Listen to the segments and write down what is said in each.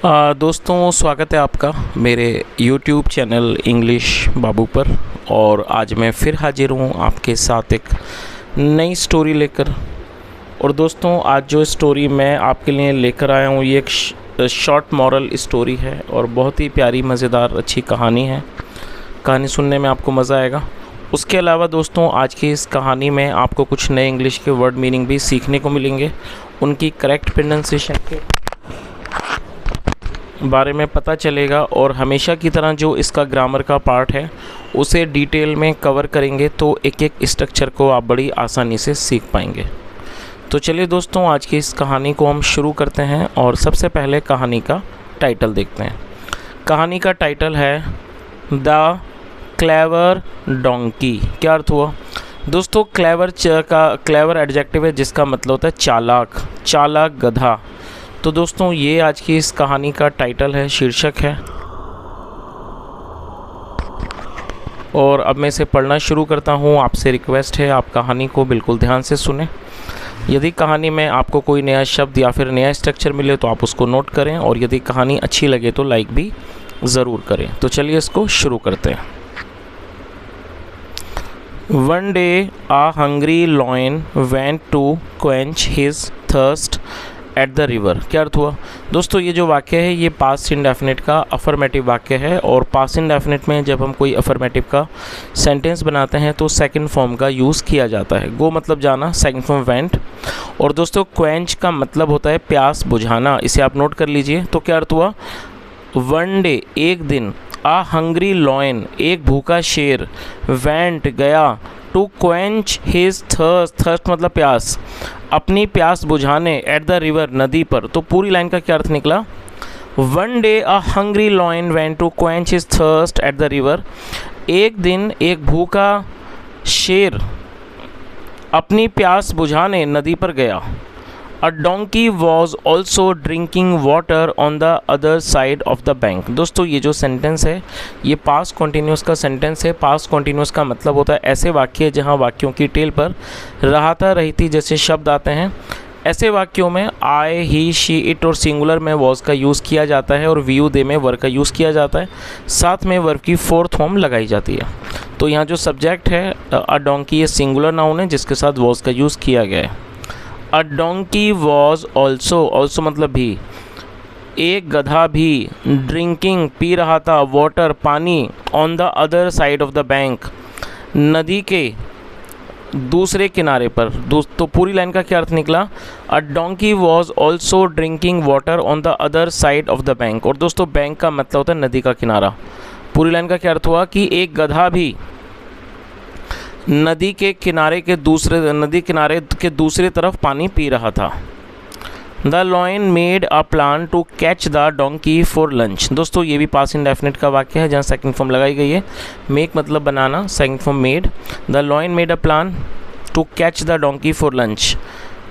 दोस्तों, स्वागत है आपका मेरे YouTube चैनल इंग्लिश बाबू पर। और आज मैं फिर हाजिर हूँ आपके साथ एक नई स्टोरी लेकर। और दोस्तों, आज जो स्टोरी मैं आपके लिए लेकर आया हूँ ये एक शॉर्ट मॉरल स्टोरी है और बहुत ही प्यारी, मज़ेदार, अच्छी कहानी है। कहानी सुनने में आपको मज़ा आएगा। उसके अलावा दोस्तों, आज की इस कहानी में आपको कुछ नए इंग्लिश के वर्ड मीनिंग भी सीखने को मिलेंगे, उनकी करेक्ट प्रोनाउंसिएशन के बारे में पता चलेगा। और हमेशा की तरह जो इसका ग्रामर का पार्ट है उसे डिटेल में कवर करेंगे, तो एक एक स्ट्रक्चर को आप बड़ी आसानी से सीख पाएंगे। तो चलिए दोस्तों, आज की इस कहानी को हम शुरू करते हैं और सबसे पहले कहानी का टाइटल देखते हैं। कहानी का टाइटल है द क्लेवर डोंकी। क्या अर्थ हुआ दोस्तों? क्लेवर एडजेक्टिव है जिसका मतलब होता है चालाक, चालाक गधा। तो दोस्तों, ये आज की इस कहानी का टाइटल है, शीर्षक है। और अब मैं इसे पढ़ना शुरू करता हूँ। आपसे रिक्वेस्ट है आप कहानी को बिल्कुल ध्यान से सुनें। यदि कहानी में आपको कोई नया शब्द या फिर नया स्ट्रक्चर मिले तो आप उसको नोट करें, और यदि कहानी अच्छी लगे तो लाइक भी ज़रूर करें। तो चलिए इसको शुरू करते हैं। One day a hungry lion went to quench his thirst eight the river. क्या अर्थ हुआ दोस्तों? ये जो वाक्य है ये पास्ट इंडेफिनिट का अफर्मेटिव वाक्य है। और पास्ट इंडेफिनिट में जब हम कोई अफर्मेटिव का सेंटेंस बनाते हैं तो सेकंड फॉर्म का यूज़ किया जाता है। गो मतलब जाना, सेकंड फॉर्म वेंट। और दोस्तों, क्वेंच का मतलब होता है प्यास बुझाना, इसे आप नोट कर लीजिए। तो क्या अर्थ हुआ? वन डे एक दिन, आ हंग्री लॉयन एक भूखा शेर, वेंट गया, टू क्वेंच हिज थर्स्ट मतलब प्यास, अपनी प्यास बुझाने, एट द रिवर नदी पर। तो पूरी लाइन का क्या अर्थ निकला? One day a hungry lion went to quench his thirst at the river. एक दिन एक भूखा शेर अपनी प्यास बुझाने नदी पर गया। A donkey was also drinking water on the other side of the bank। दोस्तों, ये जो सेंटेंस है ये पास्ट कॉन्टीन्यूस का सेंटेंस है। पास्ट कॉन्टीन्यूस का मतलब होता है ऐसे वाक्य जहाँ वाक्यों की टेल पर रहता रहीती जैसे शब्द आते हैं। ऐसे वाक्यों में आई, ही, शी, इट और सिंगुलर में वॉज का यूज़ किया जाता है और वी, यू, दे में वर्ब का यूज़ किया जाता है। साथ में वर्ब की फोर्थ फॉर्म लगाई जाती है। तो यहाँ जो सब्जेक्ट है अ डोंकी, ये सिंगुलर नाउन है जिसके साथ वॉज का यूज़ किया गया है। अ डोंकी वॉज ऑल्सो मतलब भी, एक गधा भी, ड्रिंकिंग पी रहा था, वाटर पानी, on the other side of the bank नदी के दूसरे किनारे पर। तो पूरी लाइन का क्या अर्थ निकला? अ donkey was also drinking water on the other side of the bank. और दोस्तों, बैंक का मतलब होता है नदी का किनारा। पूरी लाइन का क्या अर्थ हुआ कि एक गधा भी नदी किनारे के दूसरे तरफ पानी पी रहा था। The lion made a plan to catch the donkey for lunch. दोस्तों, ये भी पास्ट इंडेफिनिट का वाक्य है जहाँ सेकंड फॉर्म लगाई गई है। मेक मतलब बनाना, second form made. The lion made a plan to catch the donkey for lunch.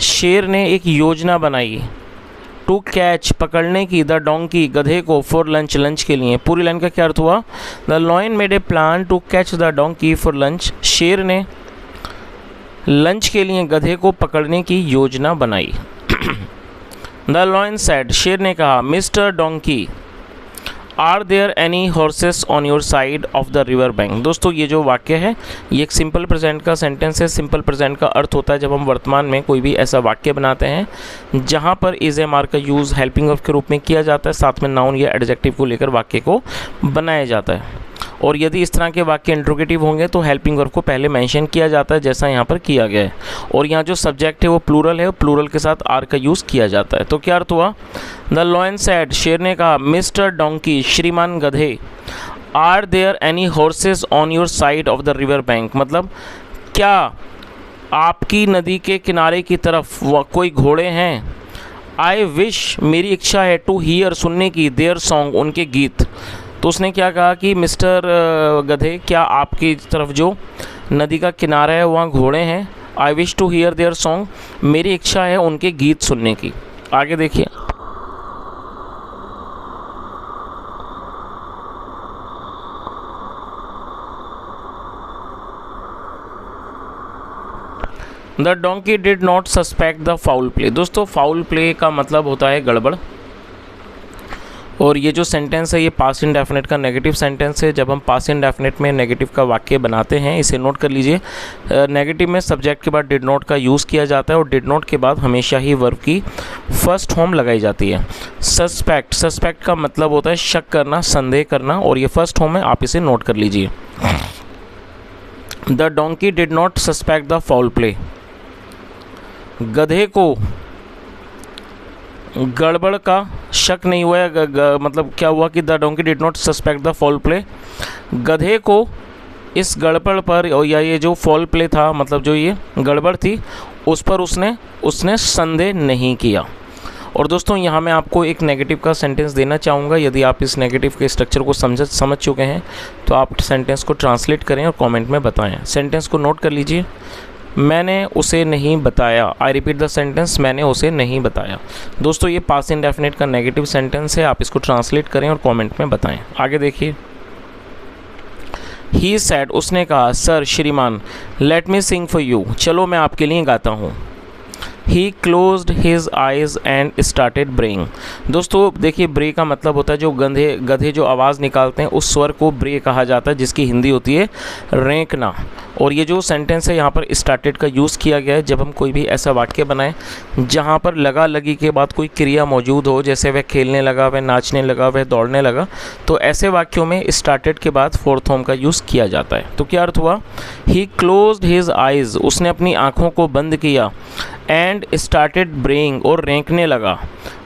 शेर ने एक योजना बनाई, टू कैच पकड़ने की, द डोंकी गधे को, फॉर लंच के लिए। पूरी लाइन का क्या अर्थ हुआ? The lion made a plan to catch the donkey for lunch. शेर ने लंच के लिए गधे को पकड़ने की योजना बनाई। द लॉयन सेड, शेर ने कहा, mister donkey are there any horses on your side of the river bank. दोस्तों, ये जो वाक्य है ये एक सिंपल प्रेजेंट का सेंटेंस है। सिंपल प्रेजेंट का अर्थ होता है जब हम वर्तमान में कोई भी ऐसा वाक्य बनाते हैं जहाँ पर इज एम आर का यूज़ हेल्पिंग वर्ब के रूप में किया जाता है, साथ में नाउन या एडजेक्टिव को लेकर वाक्य को बनाया जाता है। और यदि इस तरह के वाक्य इंट्रोगेटिव होंगे तो हेल्पिंग वर्ब को पहले मेंशन किया जाता है जैसा यहाँ पर किया गया है। और यहाँ जो सब्जेक्ट है वो प्लूरल है, प्लूरल के साथ आर का यूज़ किया जाता है। तो क्या अर्थ हुआ? द लॉयन सेड, शेर ने कहा, मिस्टर डोंकी श्रीमान गधे, are there any horses on your side of the river bank. मतलब क्या आपकी नदी के किनारे की तरफ कोई घोड़े हैं? आई विश मेरी इच्छा है, टू हीयर सुनने की, देयर सॉन्ग उनके गीत। तो उसने क्या कहा कि मिस्टर गधे, क्या आपकी तरफ जो नदी का किनारा है वहाँ घोड़े हैं? I wish to hear their song, मेरी इच्छा है उनके गीत सुनने की। आगे देखिए, the donkey did not suspect the foul play. दोस्तों, फाउल प्ले का मतलब होता है गड़बड़। और ये जो सेंटेंस है ये पास्ट इंडेफिनिट का नेगेटिव सेंटेंस है। जब हम पास्ट इंडेफिनिट में नेगेटिव का वाक्य बनाते हैं, इसे नोट कर लीजिए, नेगेटिव में सब्जेक्ट के बाद डिड नॉट का यूज़ किया जाता है और डिड नॉट के बाद हमेशा ही वर्ब की फर्स्ट फॉर्म लगाई जाती है। सस्पेक्ट, सस्पेक्ट का मतलब होता है शक करना, संदेह करना, और ये फर्स्ट फॉर्म है, आप इसे नोट कर लीजिए। The donkey did not suspect the foul play, गधे को गड़बड़ का शक नहीं हुआ है। मतलब क्या हुआ कि the donkey did not suspect the fall play, गधे को इस गड़बड़ पर, या ये जो फॉल प्ले था, मतलब जो ये गड़बड़ थी, उस पर उसने संदेह नहीं किया। और दोस्तों यहाँ मैं आपको एक नेगेटिव का सेंटेंस देना चाहूँगा। यदि आप इस नेगेटिव के स्ट्रक्चर को समझ चुके हैं तो आप सेंटेंस को ट्रांसलेट करें और कमेंट में बताएं। सेंटेंस को नोट कर लीजिए। मैंने उसे नहीं बताया। आई रिपीट द सेंटेंस, मैंने उसे नहीं बताया। दोस्तों ये पास्ट इंडेफिनिट का नेगेटिव सेंटेंस है, आप इसको ट्रांसलेट करें और कमेंट में बताएं। आगे देखिए। ही सेड, उसने कहा, सर श्रीमान, let me sing for you, चलो मैं आपके लिए गाता हूँ। He closed his eyes and started braying. दोस्तों देखिए, ब्रे का मतलब होता है जो गधे जो आवाज़ निकालते हैं उस स्वर को ब्रे कहा जाता है, जिसकी हिंदी होती है रेंकना। और ये जो सेंटेंस है यहाँ पर स्टार्टेड का यूज़ किया गया है जब हम कोई भी ऐसा वाक्य बनाएं जहाँ पर लगा लगी के बाद कोई क्रिया मौजूद हो, जैसे वह खेलने लगा, वह नाचने लगा, वह दौड़ने लगा, तो ऐसे वाक्यों में स्टार्टेड के बाद फोर्थ फॉर्म का यूज़ किया जाता है। तो क्या अर्थ हुआ? ही क्लोज्ड हिज आइज़, उसने अपनी आँखों को बंद किया, एंड स्टार्टेड ब्रेइंग, और रेंकने लगा।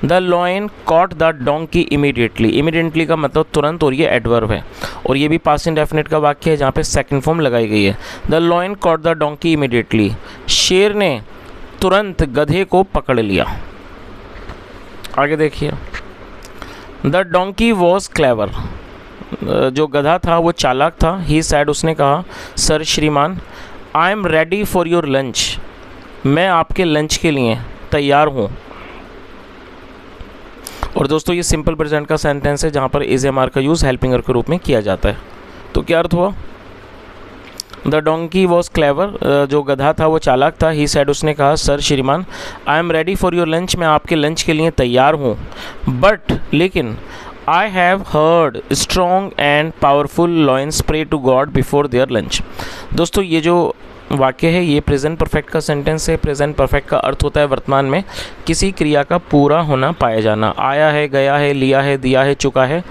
The lion caught the donkey immediately, immediately का मतलब तुरंत, और ये एडवर्ब है, और ये भी पास्ट इंडेफिनिट का वाक्य है जहाँ पे सेकंड फॉर्म लगाई गई है। The lion caught the donkey immediately, शेर ने तुरंत गधे को पकड़ लिया। आगे देखिए। द डोंकी वॉज क्लेवर, जो गधा था वो चालाक था। ही सैड, उसने कहा, सर श्रीमान, I am ready for your lunch, मैं आपके लंच के लिए तैयार हूँ। और दोस्तों ये सिंपल प्रेजेंट का सेंटेंस है जहाँ पर इज एम आर का यूज़ हेल्पिंग वर्ब के रूप में किया जाता है। तो क्या अर्थ हुआ? द डोंकी वॉज क्लेवर, जो गधा था वो चालाक था। ही सैड, उसने कहा, सर श्रीमान, I am ready for your lunch, मैं आपके लंच के लिए तैयार हूँ। बट, लेकिन, I have heard strong and powerful lions pray to God before their lunch. दोस्तों ये जो वाक्य है ये प्रेजेंट परफेक्ट का सेंटेंस है। प्रेजेंट परफेक्ट का अर्थ होता है वर्तमान में किसी क्रिया का पूरा होना, पाया जाना। आया है, गया है, लिया है, दिया है, चुका है,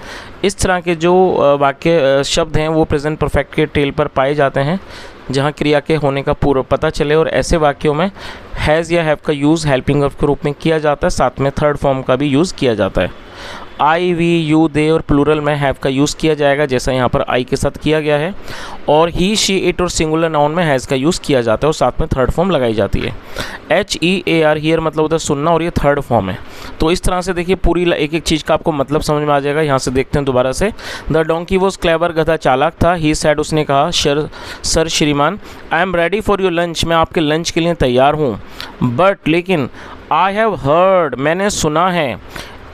इस तरह के जो वाक्य शब्द हैं वो प्रेजेंट परफेक्ट के टेल पर पाए जाते हैं जहाँ क्रिया के होने का पूर्व पता चले। और ऐसे वाक्यों में हैज़ या हैव का यूज़ हेल्पिंग वर्ब के रूप में किया जाता है, साथ में थर्ड फॉर्म का भी यूज़ किया जाता है। आई, वी, यू, दे और प्लूरल में हैव का यूज़ किया जाएगा, जैसा यहाँ पर आई के साथ किया गया है। और ही, शी, इट और सिंगुलर नाउन में हैज़ का यूज़ किया जाता है और साथ में थर्ड फॉर्म लगाई जाती है। HEAR, हियर मतलब होता है सुनना, और ये थर्ड फॉर्म है। तो इस तरह से देखिए पूरी एक एक चीज़ का आपको मतलब समझ में आ जाएगा। यहाँ से देखते हैं दोबारा से। द डोंकी वॉज क्लेवर, गधा चालाक था। ही सैड, उसने कहा, सर श्रीमान, I am ready for your lunch, मैं आपके लंच के लिए तैयार हूँ। बट, लेकिन, आई हैव हर्ड, मैंने सुना है,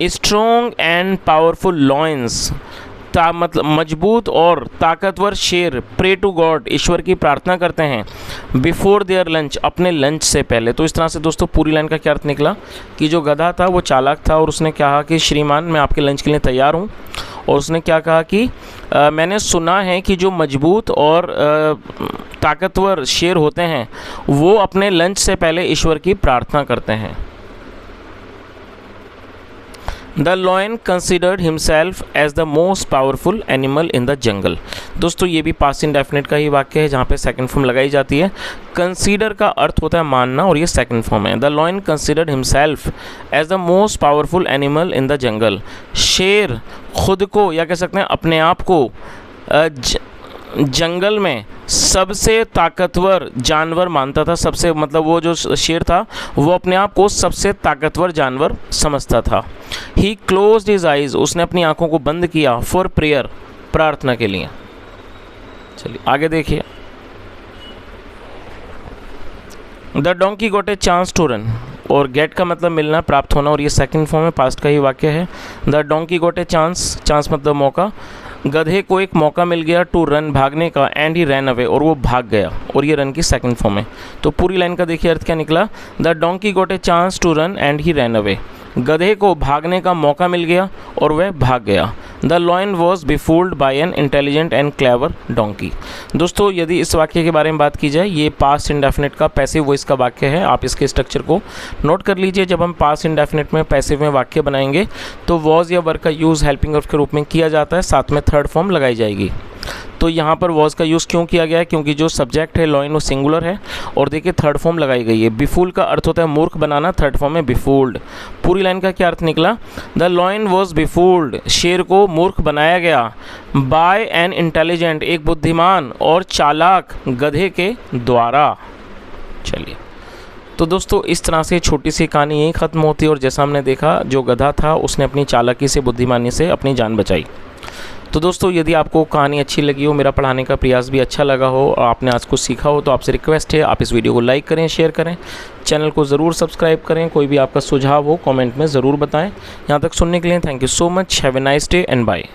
स्ट्रॉन्ग एंड पावरफुल लॉयंस, मतलब मजबूत और ताकतवर शेर, प्रे टू गॉड, ईश्वर की प्रार्थना करते हैं, बिफोर देयर लंच, अपने लंच से पहले। तो इस तरह से दोस्तों पूरी लाइन का क्या अर्थ निकला कि जो गधा था वो चालाक था और उसने कहा कि श्रीमान मैं आपके लंच के लिए तैयार हूँ। और उसने क्या कहा कि मैंने सुना है कि जो मजबूत और ताकतवर शेर होते हैं वो अपने लंच से पहले ईश्वर की प्रार्थना करते हैं। The lion considered himself as the most powerful animal in the jungle. दोस्तों ये भी पास्ट इंडेफिनिट का ही वाक्य है जहाँ पे सेकंड फॉर्म लगाई जाती है। कंसीडर का अर्थ होता है मानना और ये सेकंड फॉर्म है। The lion considered himself as the most powerful animal in the jungle. शेर खुद को या कह सकते हैं अपने आप को जंगल में सबसे ताकतवर जानवर मानता था। सबसे मतलब वो जो शेर था वो अपने आप को सबसे ताकतवर जानवर समझता था। ही क्लोज्ड हिज आइज, उसने अपनी आंखों को बंद किया, फॉर प्रेयर, प्रार्थना के लिए। चलिए आगे देखिए। The donkey got a chance to run, और गेट का मतलब मिलना, प्राप्त होना, और ये सेकंड फॉर्म में पास्ट का ही वाक्य है। The donkey got a chance, chance मतलब मौका, गधे को एक मौका मिल गया टू रन, भागने का, एंड ही रैन अवे, और वो भाग गया, और ये रन की सेकंड फॉर्म है। तो पूरी लाइन का देखिए अर्थ क्या निकला, the donkey got a chance to run and he ran away. गधे को भागने का मौका मिल गया और वह भाग गया। The lion was befooled by an intelligent and clever donkey. दोस्तों यदि इस वाक्य के बारे में बात की जाए, ये पास्ट इंडेफिनिट का पैसिव वॉइस का वाक्य है। आप इसके स्ट्रक्चर को नोट कर लीजिए। जब हम पास्ट इंडेफिनिट में पैसिव में वाक्य बनाएंगे तो वॉज या वर्ब का यूज़ हेल्पिंग वर्ब के रूप में किया जाता है, साथ में थर्ड फॉर्म लगाई जाएगी। तो यहाँ पर वॉज का यूज़ क्यों किया गया है, क्योंकि जो सब्जेक्ट है लॉयन वो सिंगुलर है, और देखिए थर्ड फॉर्म लगाई गई है। बिफूल का अर्थ होता है मूर्ख बनाना, थर्ड फॉर्म में बिफूल्ड। पूरी लाइन का क्या अर्थ निकला, द लॉयन वॉज बिफूल्ड, शेर को मूर्ख बनाया गया, बाय एन इंटेलिजेंट, एक बुद्धिमान और चालाक गधे के द्वारा। चलिए, तो दोस्तों इस तरह से छोटी सी कहानी यहीं ख़त्म होती है, और जैसा हमने देखा जो गधा था उसने अपनी चालाकी से, बुद्धिमानी से अपनी जान बचाई। तो दोस्तों यदि आपको कहानी अच्छी लगी हो, मेरा पढ़ाने का प्रयास भी अच्छा लगा हो और आपने आज कुछ सीखा हो, तो आपसे रिक्वेस्ट है आप इस वीडियो को लाइक करें, शेयर करें, चैनल को ज़रूर सब्सक्राइब करें। कोई भी आपका सुझाव हो कमेंट में ज़रूर बताएं। यहाँ तक सुनने के लिए thank you so much. Have a nice day and bye.